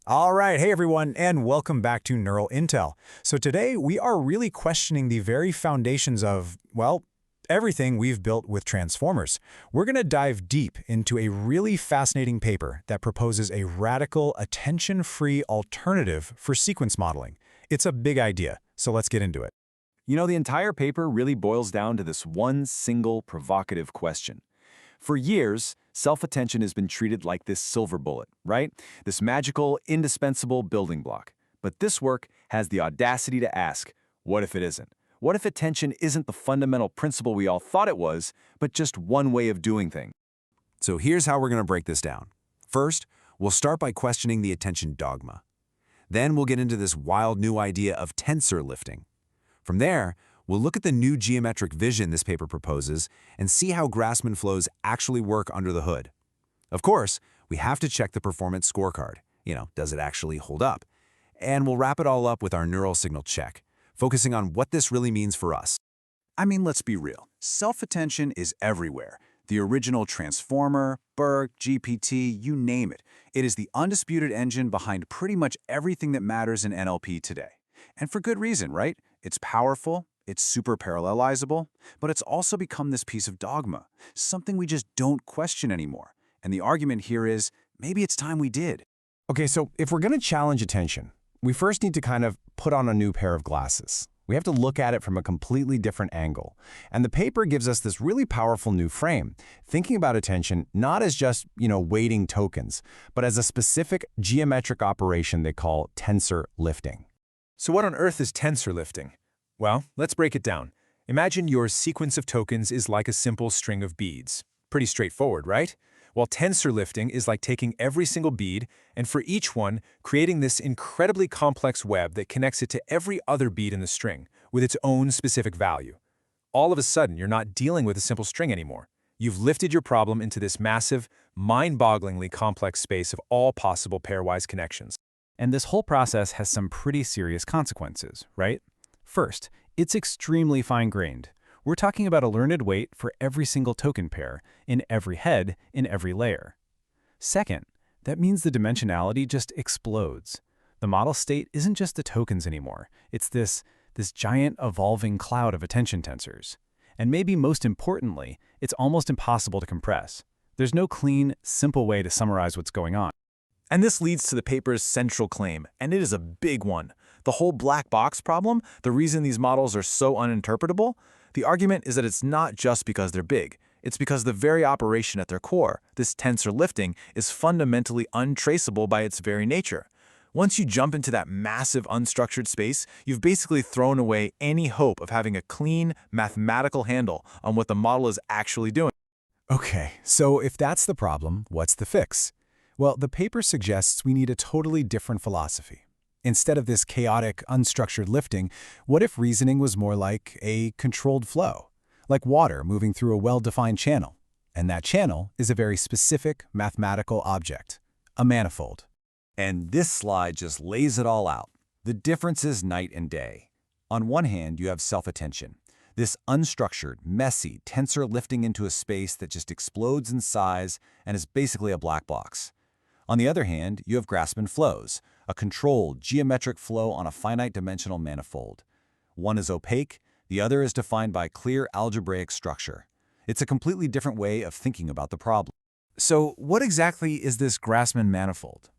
All right, hey everyone, and welcome back to Neural Intel. So today we are really questioning the very foundations of, well, everything we've built with transformers. We're going to dive deep into a really fascinating paper that proposes a radical, attention-free alternative for sequence modeling. It's a big idea, so let's get into it. The entire paper really boils down to this one single provocative question. For years, self-attention has been treated like this silver bullet, right? This magical, indispensable building block. But this work has the audacity to ask, what if it isn't? What if attention isn't the fundamental principle we all thought it was, but just one way of doing things? So here's how we're going to break this down. First, we'll start by questioning the attention dogma. Then we'll get into this wild new idea of tensor lifting. From there, we'll look at the new geometric vision this paper proposes and see how Grassmann flows actually work under the hood. Of course, we have to check the performance scorecard. Does it actually hold up? And we'll wrap it all up with our neural signal check, focusing on what this really means for us. I mean, let's be real. Self-attention is everywhere. The original transformer, BERT, GPT, you name it. It is the undisputed engine behind pretty much everything that matters in NLP today. And for good reason, right? It's powerful, it's super parallelizable, but it's also become this piece of dogma, something we just don't question anymore. And the argument here is, maybe it's time we did. Okay, so if we're going to challenge attention, we first need to kind of put on a new pair of glasses. We have to look at it from a completely different angle. And the paper gives us this really powerful new frame, thinking about attention not as just, weighting tokens, but as a specific geometric operation they call tensor lifting. So what on earth is tensor lifting? Well, let's break it down. Imagine your sequence of tokens is like a simple string of beads. Pretty straightforward, right? While tensor lifting is like taking every single bead and for each one, creating this incredibly complex web that connects it to every other bead in the string with its own specific value. All of a sudden, you're not dealing with a simple string anymore. You've lifted your problem into this massive, mind-bogglingly complex space of all possible pairwise connections. And this whole process has some pretty serious consequences, right? First, it's extremely fine-grained. We're talking about a learned weight for every single token pair, in every head, in every layer. Second, that means the dimensionality just explodes. The model state isn't just the tokens anymore. It's this giant evolving cloud of attention tensors. And maybe most importantly, it's almost impossible to compress. There's no clean, simple way to summarize what's going on. And this leads to the paper's central claim, and it is a big one. The whole black box problem, the reason these models are so uninterpretable, the argument is that it's not just because they're big. It's because the very operation at their core, this tensor lifting, is fundamentally untraceable by its very nature. Once you jump into that massive unstructured space, you've basically thrown away any hope of having a clean, mathematical handle on what the model is actually doing. Okay, so if that's the problem, what's the fix? Well, the paper suggests we need a totally different philosophy. Instead of this chaotic, unstructured lifting, what if reasoning was more like a controlled flow, like water moving through a well-defined channel? And that channel is a very specific mathematical object, a manifold. And this slide just lays it all out. The difference is night and day. On one hand, you have self-attention, this unstructured, messy tensor lifting into a space that just explodes in size and is basically a black box. On the other hand, you have Grassmann flows, a controlled, geometric flow on a finite-dimensional manifold. One is opaque, the other is defined by clear algebraic structure. It's a completely different way of thinking about the problem. So what exactly is this Grassmann manifold?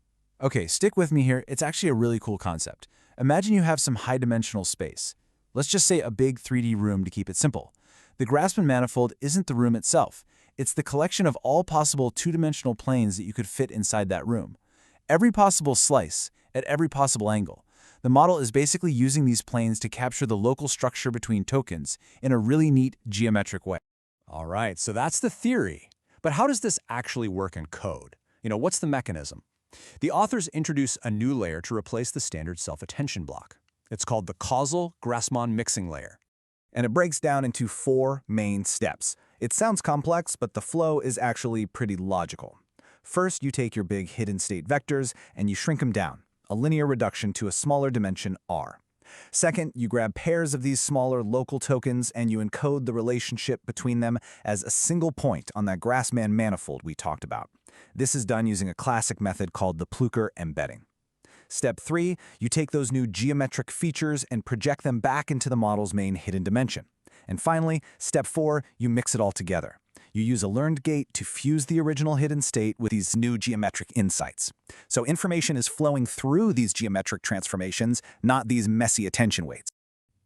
Okay, stick with me here. It's actually a really cool concept. Imagine you have some high-dimensional space. Let's just say a big 3D room to keep it simple. The Grassmann manifold isn't the room itself. It's the collection of all possible two-dimensional planes that you could fit inside that room. Every possible slice, at every possible angle. The model is basically using these planes to capture the local structure between tokens in a really neat geometric way. All right, so that's the theory. But how does this actually work in code? What's the mechanism? The authors introduce a new layer to replace the standard self-attention block. It's called the Causal Grassmann mixing layer. And it breaks down into 4 main steps. It sounds complex, but the flow is actually pretty logical. First, you take your big hidden state vectors and you shrink them down, a linear reduction to a smaller dimension R. Second, you grab pairs of these smaller local tokens and you encode the relationship between them as a single point on that Grassmann manifold we talked about. This is done using a classic method called the Plücker embedding. Step 3, you take those new geometric features and project them back into the model's main hidden dimension. And finally, step 4, you mix it all together. You use a learned gate to fuse the original hidden state with these new geometric insights. So information is flowing through these geometric transformations, not these messy attention weights.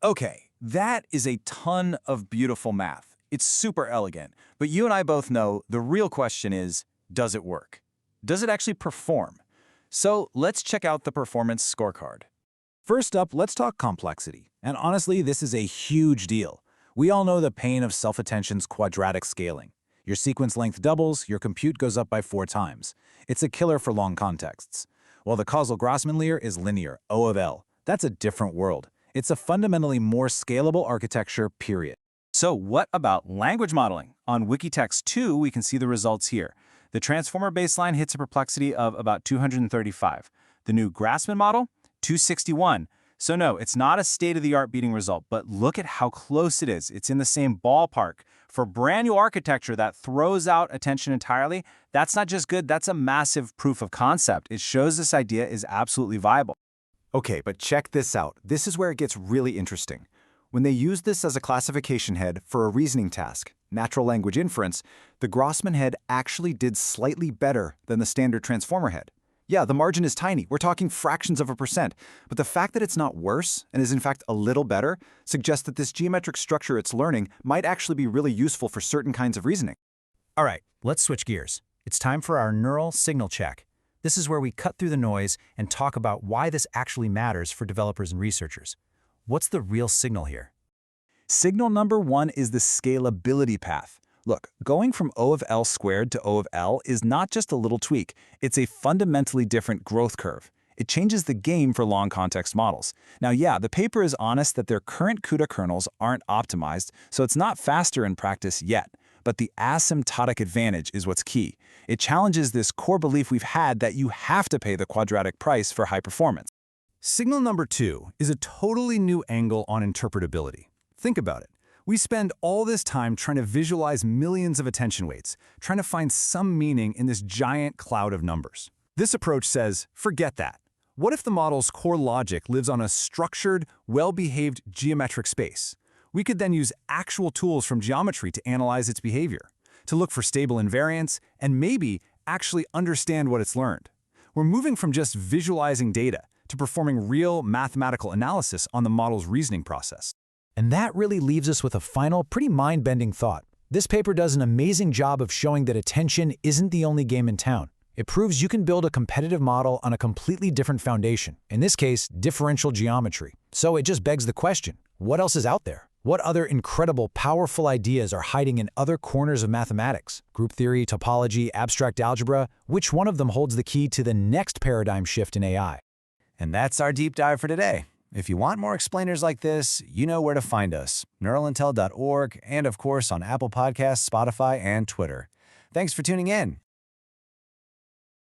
Okay, that is a ton of beautiful math. It's super elegant, but you and I both know the real question is, does it work? Does it actually perform? So let's check out the performance scorecard. First up, let's talk complexity. And honestly, this is a huge deal. We all know the pain of self-attention's quadratic scaling. Your sequence length doubles, your compute goes up by 4 times. It's a killer for long contexts. While the Causal Grassmann layer is linear, O of L. That's a different world. It's a fundamentally more scalable architecture, period. So what about language modeling? On Wikitext 2, we can see the results here. The transformer baseline hits a perplexity of about 235. The new Grassmann model, 261. So no, it's not a state-of-the-art beating result, but look at how close it is. It's in the same ballpark. For brand new architecture that throws out attention entirely, that's not just good, that's a massive proof of concept. It shows this idea is absolutely viable. Okay, but check this out. This is where it gets really interesting. When they used this as a classification head for a reasoning task, natural language inference, the Grassmann head actually did slightly better than the standard transformer head. Yeah, the margin is tiny. We're talking fractions of a percent. But the fact that it's not worse and is in fact a little better suggests that this geometric structure it's learning might actually be really useful for certain kinds of reasoning. All right, let's switch gears. It's time for our neural signal check. This is where we cut through the noise and talk about why this actually matters for developers and researchers. What's the real signal here? Signal number 1 is the scalability path. Look, going from O of L squared to O of L is not just a little tweak. It's a fundamentally different growth curve. It changes the game for long context models. Now, yeah, the paper is honest that their current CUDA kernels aren't optimized, so it's not faster in practice yet. But the asymptotic advantage is what's key. It challenges this core belief we've had that you have to pay the quadratic price for high performance. Signal number 2 is a totally new angle on interpretability. Think about it. We spend all this time trying to visualize millions of attention weights, trying to find some meaning in this giant cloud of numbers. This approach says, forget that. What if the model's core logic lives on a structured, well-behaved geometric space? We could then use actual tools from geometry to analyze its behavior, to look for stable invariance, and maybe actually understand what it's learned. We're moving from just visualizing data to performing real mathematical analysis on the model's reasoning process. And that really leaves us with a final, pretty mind-bending thought. This paper does an amazing job of showing that attention isn't the only game in town. It proves you can build a competitive model on a completely different foundation, in this case, differential geometry. So it just begs the question, what else is out there? What other incredible, powerful ideas are hiding in other corners of mathematics? Group theory, topology, abstract algebra? Which one of them holds the key to the next paradigm shift in AI? And that's our deep dive for today. If you want more explainers like this, you know where to find us, neuralintel.org, and of course on Apple Podcasts, Spotify, and Twitter. Thanks for tuning in.